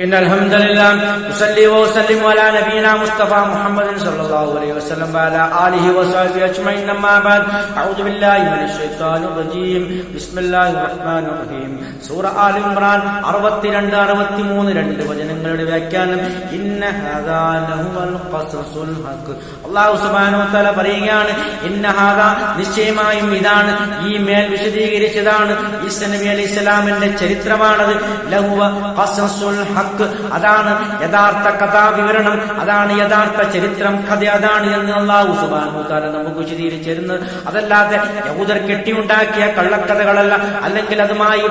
إن الحمد لله أصلي وأسلم على نبينا مصطفى محمد صلى الله عليه وسلم وعلى آله وصحبه أجمعين أما بعد أعوذ بالله من الشيطان الرجيم بسم الله الرحمن الرحيم സൂറ all Imran 62-63 വചനങ്ങളുടെ വ്യാഖ്യാനം ഇന്ന ഹാദാ ലഹുൽ ഖസസുൽ ഹഖ്. അല്ലാഹു സുബ്ഹാനഹു വ തആല പറയുകയാണ്, ഇന്ന ഹാദാ നിശ്ചയമായും ഇതാണ്, ഈ മേൽ വിശദീകരിച്ചതാണ് ഈസാ നബി അലൈഹിസ്സലാമിന്റെ ചരിത്രമാണത്. ലഹുവ ഖസസുൽ ഹഖ്, അതാണ് യഥാർത്ഥ കഥാവിവരണം, അതാണ് യഥാർത്ഥ ചരിത്രം, കഥ അതാണ് എന്ന് അല്ലാഹു സുബ്ഹാനഹു വ തആല നമുക്ക് വിശദീകരിച്ചിരുന്നത്. അതല്ലാതെ യഹൂദർ കെട്ടിയുണ്ടാക്കിയ കള്ളക്കഥകളല്ല, അല്ലെങ്കിൽ അതുമായി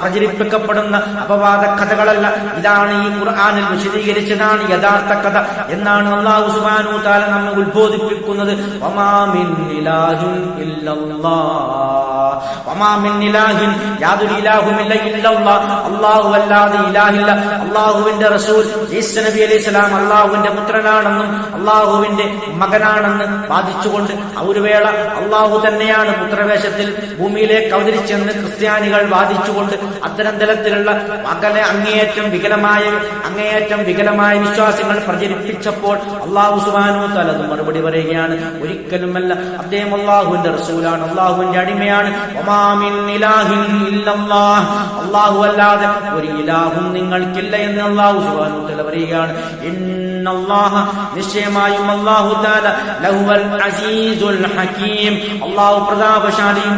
പ്രചരിപ്പിക്കപ്പെടുന്ന അപവാദ കഥകളല്ല. ഇതാണ് ഈ ഖുർആനിൽ വിശദീകരിച്ചതാണ് യഥാർത്ഥ കഥ എന്നാണ് അല്ലാഹു സുബ്ഹാനഹു വ തആല നമ്മെ ഉത്ബോധിപ്പിക്കുന്നത്. വമാ മിൻ ഇലാഹിൻ ഇല്ലല്ലാഹ്, വമാ മിൻ ഇലാഹിൻ, യാതൊരു ഇലാഹുമില്ല ഇല്ലല്ലാഹ്, അല്ലാഹു അല്ലാതെ ഇലാഹില്ല. അല്ലാഹുവിന്റെ റസൂൽ ഈസാ നബി അലൈഹിസ്സലാം അല്ലാഹുവിന്റെ പുത്രനാണെന്നും അല്ലാഹുവിന്റെ മകനാണെന്ന് വാദിച്ചുകൊണ്ട് ഒരു വേള അല്ലാഹു തന്നെയാണ് പുത്രവേഷത്തിൽ ഭൂമിയിലേക്ക് അവതരിച്ചെന്ന് ക്രിസ്ത്യാനികൾ വാദിച്ചുകൊണ്ട് അത്തരം തലത്തിലുള്ള അങ്ങേയറ്റം വികലമായ വിശ്വാസങ്ങൾ പ്രചരിപ്പിച്ചപ്പോൾ അല്ലാഹു സുബ്ഹാനഹു വ തആല മറുപടി പറയുകയാണ്, ഒരിക്കലുമല്ല, അദ്ദേഹം അല്ലാഹുവിന്റെ റസൂലാണ്, അല്ലാഹുവിന്റെ അടിമയാണ്. വമാ മിൻ ഇലാഹിൻ ഇല്ലല്ലാഹ്, അല്ലാഹു അല്ലാതെ ഒരു ഇലാഹും നിങ്ങൾക്കില്ല എന്ന് അല്ലാഹു സുബ്ഹാനഹു വ തആല പറയുകയാണ്. ഇന്നല്ലാഹ, നിശ്ചയമായും അല്ലാഹു തആല ലഹുവൽ അസീസുൽ ഹകീം, അല്ലാഹു പ്രതാപശാലിയും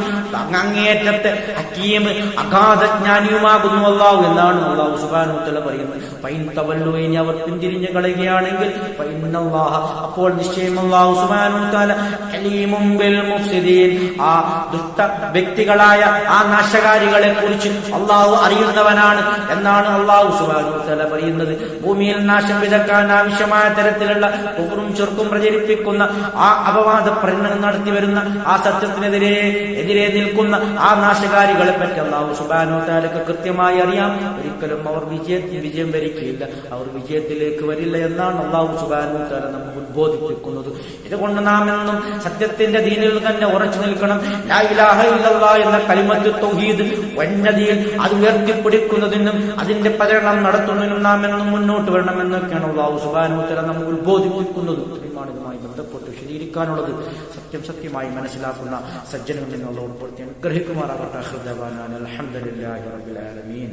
അങ്ങേയറ്റത്തെ ഹകീം അഗാധജ്ഞാനിയുമാകുന്നു അല്ലാഹു എന്നാണ് അല്ലാഹു സുബ്ഹാനഹു വ തആല പറയുന്നത്. ഫൈൻ തവല്ലു, ഇനി അവർ പിന്തിരിഞ്ഞു കളയുകയാണെങ്കിൽ ഫൈനല്ലാഹ, അപ്പോൾ നിശ്ചയം അല്ലാഹു സുബ്ഹാനഹു വ തആല അലീമും ബിൽ മുഫ്സിദീൻ, ആ ദുഷ്ട വ്യക്തികളായ ആ നാശകാരികളെ കുറിച്ച് അല്ലാഹു അറിയുന്നവനാണ് എന്നാണ് അല്ലാഹു സുബ്ഹാനഹു വ തആല പറയുന്നത്. ഭൂമിയിൽ നാശം വിതക്കാൻ ആവശ്യമായ തരത്തിലുള്ള കുഫ്റും ശിർക്കും പ്രചരിപ്പിക്കുന്ന ആ അപവാദ പ്രചരണം നടത്തി വരുന്ന ആ സത്യത്തിനെതിരെ നിൽക്കുന്ന ആ നാശകാരികളെ പറ്റി അല്ലാഹു സുബ്ഹാനഹു വ തആലക്ക് കൃത്യമായി അറിയാം. ഒരിക്കലും അവർ വിജയം വരിക്കുകയില്ല, അവർ വിജയത്തിലേക്ക് വരില്ല എന്നാണ് അല്ലാഹു സുബ്ഹാനഹു വ തആല നമുക്ക് ഉദ്ബോധിപ്പിക്കുന്നത്. ഇതുകൊണ്ട് നാം എന്നും സത്യത്തിന്റെ ദീനിൽ തന്നെ ഉറച്ചു നിൽക്കണം. ലാ ഇലാഹ ഇല്ലല്ലാഹ് എന്ന കലിമത്ത് തൗഹീദ് വന്നതിയിൽ അത് ഉയർത്തിപ്പിടിക്കുന്നതിനും അതിന്റെ പ്രചരണം നടത്തുന്നതിനും നാം എന്നും മുന്നോട്ട് വരണമെന്നൊക്കെയാണ് അല്ലാഹു സുബ്ഹാനഹു വ തആല നമുക്ക് ഉദ്ബോധിപ്പിക്കുന്നത്. ഇതുമായി ബന്ധപ്പെട്ട് വിശദീകരിക്കാനുള്ളത് സത്യമായി മനസ്സിലാക്കുന്ന സജ്ജനങ്ങളിൽ നിന്നുള്ളവർ അനുഗ്രഹിക്കുമാറാകട്ടെ. അൽഹംദുലില്ലാഹി റബ്ബിൽ ആലമീൻ.